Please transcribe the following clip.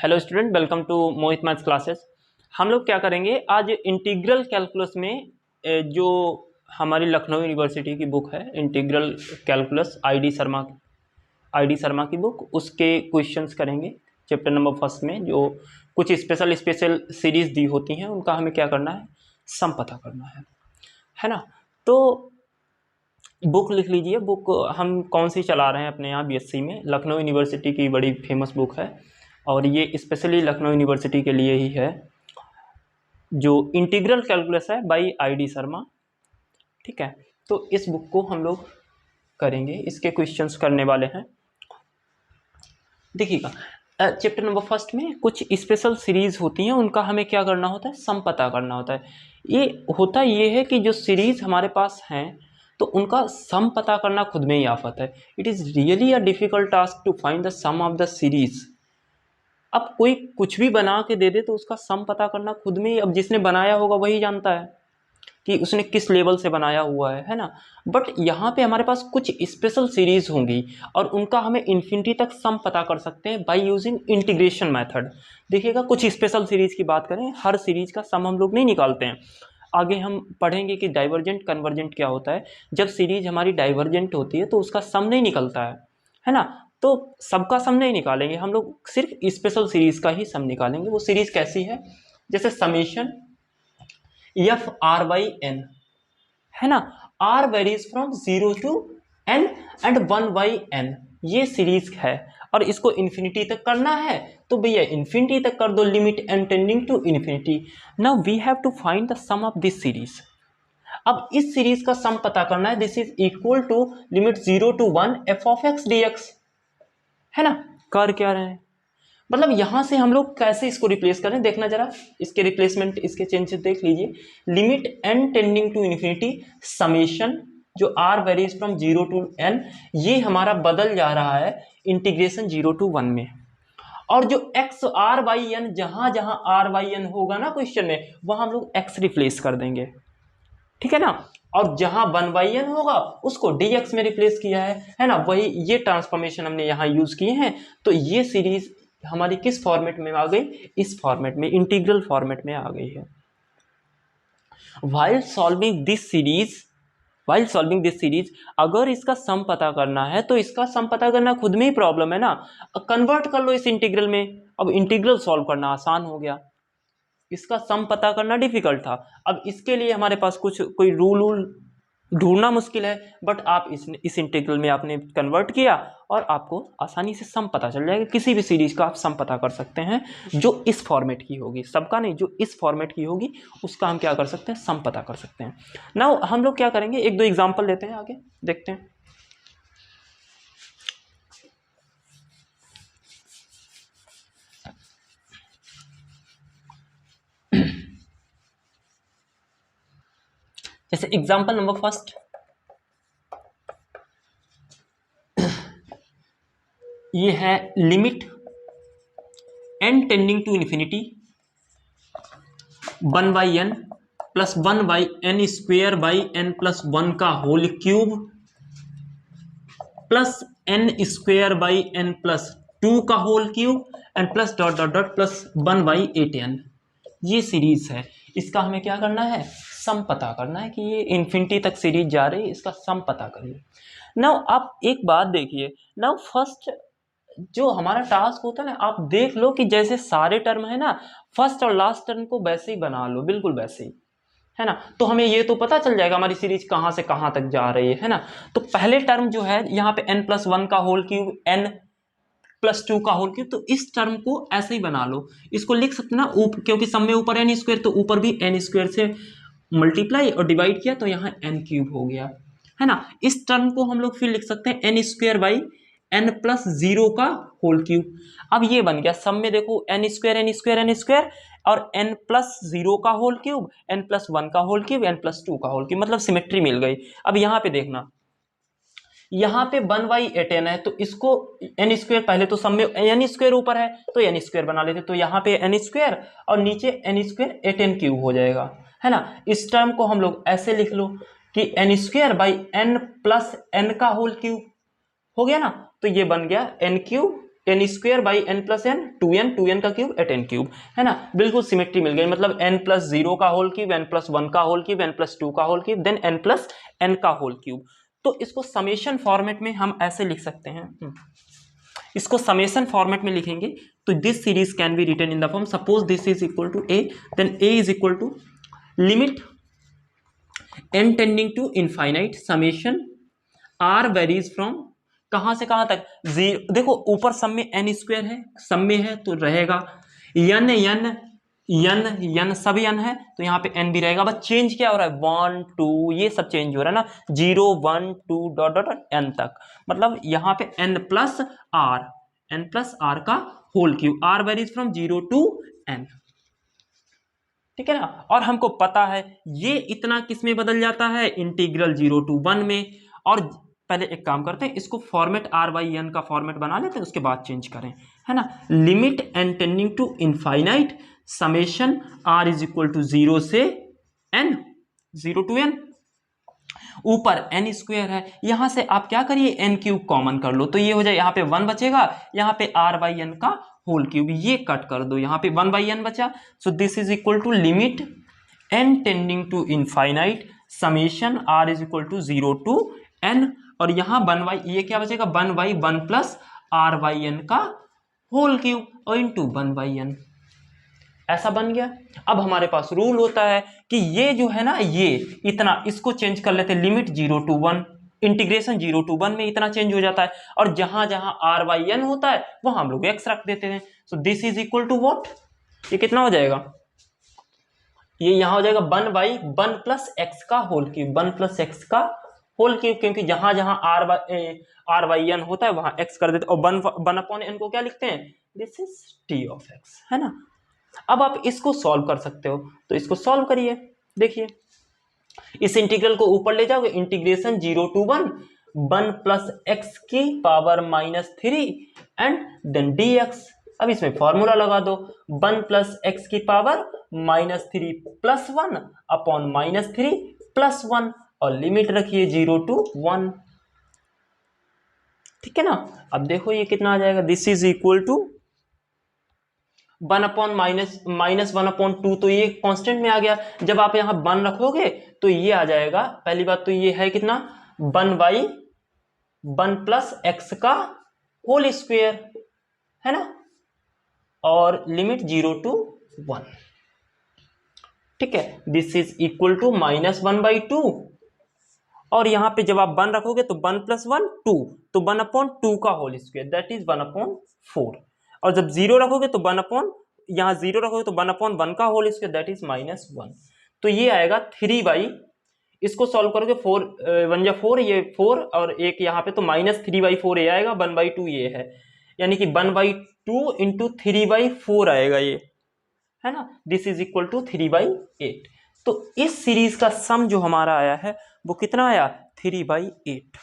Hello student, welcome to Mohit maths classes. हम लोग क्या करेंगे आज इंटीग्रल कैलकुलस में जो हमारी लखनऊ यूनिवर्सिटी की बुक है इंटीग्रल कैलकुलस आईडी शर्मा की बुक, उसके क्वेश्चंस करेंगे। चैप्टर नंबर फर्स्ट में जो कुछ स्पेशल सीरीज दी होती हैं उनका हमें क्या करना है, सम पता करना है ना। तो बुक लिख लीजिए। बुक हम कौन सी चला रहे हैं अपने यहाँ बीएससी में, लखनऊ यूनिवर्सिटी की बड़ी फेमस बुक है और ये स्पेशली लखनऊ यूनिवर्सिटी के लिए ही है, जो इंटीग्रल कैलकुलस है बाय आईडी शर्मा। ठीक है, तो इस बुक को हम लोग करेंगे, इसके क्वेश्चंस करने वाले हैं। देखिएगा, चैप्टर नंबर फर्स्ट में कुछ स्पेशल सीरीज होती हैं, उनका हमें क्या करना होता है, सम पता करना होता है। ये है कि जो सीरीज हमारे पास हैं तो उनका सम पता करना खुद में ही आफत है। It is really a difficult task to find the sum of the series. अब कोई कुछ भी बना के दे दे तो उसका सम पता करना खुद में ही, अब जिसने बनाया होगा वही जानता है कि उसने किस लेवल से बनाया हुआ है ना। बट यहाँ पे हमारे पास कुछ स्पेशल सीरीज होंगी और उनका हमें इन्फिनिटी तक सम पता कर सकते हैं बाय यूजिंग इंटीग्रेशन मेथड। देखिएगा, कुछ स्पेशल सीरीज की बात करें, हर सीरीज का सम हम लोग नहीं निकालते हैं। आगे हम पढ़ेंगे कि डाइवर्जेंट कन्वर्जेंट क्या होता है। जब सीरीज हमारी डाइवर्जेंट होती है तो उसका सम नहीं निकलता है ना। तो सबका सम नहीं निकालेंगे हम लोग, सिर्फ स्पेशल सीरीज का ही सम निकालेंगे। वो सीरीज कैसी है, जैसे summation f r by n है ना। R varies from 0 to n and 1 by n, ये सीरीज है और इसको इन्फिनिटी तक करना है तो भैया इन्फिनिटी तक कर दो, limit n tending to infinity. Now we have to find the sum of this series. अब इस सीरीज का सम पता करना है। This is equal to limit 0 to 1 f of x d x, है ना। कर क्या रहे हैं, मतलब यहां से हम लोग कैसे इसको रिप्लेस करें, देखना जरा इसके रिप्लेसमेंट, इसके चेंजेस देख लीजिए। Limit n tending to infinity summation जो r varies from 0 to n, ये हमारा बदल जा रहा है इंटीग्रेशन 0 टू 1 में। और जो एक्स आर बाई एन, जहां जहां आर बाई एन होगा ना क्वेश्चन में, वहां हम लोग एक्स रिप्लेस कर देंगे, ठीक है ना। और जहां 1 बाई एन होगा उसको dx में रिप्लेस किया है ना। वही ये ट्रांसफॉर्मेशन हमने यहां यूज किए हैं। तो ये सीरीज हमारी किस फॉर्मेट में आ गई, इस फॉर्मेट में, इंटीग्रल फॉर्मेट में आ गई है। while solving this series अगर इसका सम पता करना है तो इसका सम पता करना खुद में ही प्रॉब्लम है ना। कन्वर्ट कर लो इस इंटीग्रल में, अब इंटीग्रल सॉल्व करना आसान हो गया, इसका सम पता करना डिफिकल्ट था। अब इसके लिए हमारे पास कोई रूल ढूंढना मुश्किल है, बट आप इस इंटीग्रल में आपने कन्वर्ट किया और आपको आसानी से सम पता चल जाएगा। किसी भी सीरीज का आप सम पता कर सकते हैं जो इस फॉर्मेट की होगी, सबका नहीं, जो इस फॉर्मेट की होगी उसका हम क्या कर सकते हैं, सम पता कर सकते हैं। नाउ हम लोग क्या करेंगे, एक दो एग्जाम्पल लेते हैं, आगे देखते हैं। जैसे एग्जाम्पल नंबर फर्स्ट, ये है limit n tending to infinity 1 by n plus 1 by n square by n plus 1 का whole cube plus n square by n plus 2 का whole cube and plus dot dot dot plus 1 by 8n। ये series है, इसका हमें क्या करना है, सम पता करना है कि ये इन्फिनिटी तक सीरीज जा रही है, इसका सम पता करिए। नाउ आप एक बात देखिए, नाउ फर्स्ट जो हमारा टास्क होता है ना, आप देख लो कि जैसे सारे टर्म है ना, फर्स्ट और लास्ट टर्म को वैसे ही बना लो, बिल्कुल वैसे ही, है ना। तो हमें ये तो पता चल जाएगा हमारी सीरीज कहां से कहां तक जा रही है ना। तो पहले टर्म जो है यहाँ पे n प्लस 1 का होल क्यूब, n प्लस 2 का होल क्यूब, तो इस टर्म को ऐसे ही बना लो। इसको लिख सकते ना, क्योंकि सब में ऊपर n स्क्वायर, तो ऊपर भी n स्क्वायर से मल्टीप्लाई और डिवाइड किया तो यहाँ n क्यूब हो गया, है ना। इस टर्म को हम लोग फिर लिख सकते हैं n square by n plus 0 का होल क्यूब। अब ये बन गया, सब में देखो n स्क्वायर और n प्लस 0 का होल क्यूब, n प्लस 1 का होल क्यूब, n प्लस 2 का होल क्यूब, मतलब सिमेट्री मिल गई। अब यहाँ पे देखना, यहाँ पे 1 बाई 8n है तो इसको n स्क्वायर, पहले तो सब में n स्क्वायर ऊपर है तो n स्क्वायर बना लेते, तो यहाँ पे n स्क्वायर और नीचे n स्क्वायर 8n क्यूब हो जाएगा, है ना। इस टर्म को हम लोग ऐसे लिख लो कि n square by n plus n का होल क्यूब हो गया ना, तो ये बन गया n cube n square by n plus n, 2n का क्यूब एट एन क्यूब, है ना, बिल्कुल सिमेट्री मिल गई। मतलब n प्लस 0 का होल क्यूब, n प्लस 1 का होल क्यूब, n प्लस 2 का whole cube, then n plus n का होल क्यूब। तो इसको समेशन फॉर्मेट में हम ऐसे लिख सकते हैं, इसको समेशन फॉर्मेट में लिखेंगे तो this series can be written in the form, suppose this is equal to a, then a is equal to limit n tending to infinite summation r varies from कहां से कहां तक, देखो ऊपर सब में n स्क्वायर है, सब में है तो रहेगा n n n n सब n है तो यहाँ पे n भी रहेगा। बस चेंज क्या हो रहा है, 1 2 ये सब चेंज हो रहा है ना, 0 1 2 डॉट डॉट n तक, मतलब यहाँ पे n प्लस r का whole cube, r varies from 0 to n, ठीक है ना। और हमको पता है ये इतना किस में बदल जाता है, इंटीग्रल 0 टू 1 में। और पहले एक काम करते हैं, इसको फॉर्मेट r बाई n का फॉर्मेट बना लेते हैं, उसके बाद चेंज करें, है ना। Limit n tending to infinite summation r is equal to 0 से n, 0 टू n, ऊपर n स्क्वायर है, यहां से आप क्या करिए n क्यूब कॉमन कर लो तो ये हो जाए, यहाँ पे 1 बचेगा, यहाँ पे r बाई n का होल क्यूब, ये कट कर दो, यहाँ पे 1 बाई n बचा। So this is equal to limit n tending to infinite summation r is equal to 0 to n, और यहाँ 1 बाई, ये क्या बचेगा 1 by 1 plus r by n का होल क्यूब और इंटू 1 बाई n, ऐसा बन गया। अब हमारे पास रूल होता है कि ये जो है ना, ये इतना, इसको चेंज कर लेते हैं, लिमिट 0 टू 1 इंटीग्रेशन 0 टू 1 में इतना चेंज हो जाता है, और जहां जहां r बाई n होता है वहां हम लोग x रख देते हैं। So this is equal to what, ये कितना हो जाएगा, ये यहां हो जाएगा 1 बाई 1 प्लस एक्स का होल क्यूब, 1 प्लस एक्स का होल क्यूब, क्योंकि जहां जहां r बाई n होता है वहां x कर देते, और 1 अपॉन n को क्या लिखते हैं, this is t of x, है ना। अब आप इसको सॉल्व कर सकते हो, तो इसको सॉल्व करिए, देखिए इस इंटीग्रल को ऊपर ले जाओगे, इंटीग्रेशन 0 टू 1 प्लस एक्स की पावर -3 एंड देन dx। अब इसमें फॉर्मूला लगा दो, 1 प्लस एक्स की पावर -3 प्लस 1 अपॉन -3 प्लस 1, और लिमिट रखिए 0 टू 1, ठीक है ना। अब देखो ये कितना आ जाएगा, this is equal to 1 upon minus 1 upon 2, तो ये कांस्टेंट में आ गया। जब आप यहाँ 1 रखोगे तो ये आ जाएगा, पहली बात तो ये है कितना, 1 बाई 1 प्लस एक्स का होल स्क्वायर, है ना, और लिमिट 0 टू 1, ठीक है। This is equal to -1 by 2, और यहाँ पे जब आप 1 रखोगे तो 1 प्लस 1 2, तो 1 अपॉन 2 का whole square, that is 1 upon 4, और जब 0 रखोगे तो 1 अपॉन, यहाँ 0 रखोगे तो 1 अपॉन 1 का होल स्क्वायर, दैट इज -1, तो ये आएगा 3 बाई, इसको सॉल्व करोगे 4 1 जा 4, ये 4 और एक यहाँ पे तो -3 बाई 4 ये आएगा, 1 बाई 2 ये है, यानी कि 1 बाई 2 इंटू 3 बाई 4 आएगा ये, है ना। This is equal to 3 by 8। तो इस सीरीज का सम जो हमारा आया है वो कितना आया, 3 बाई 8।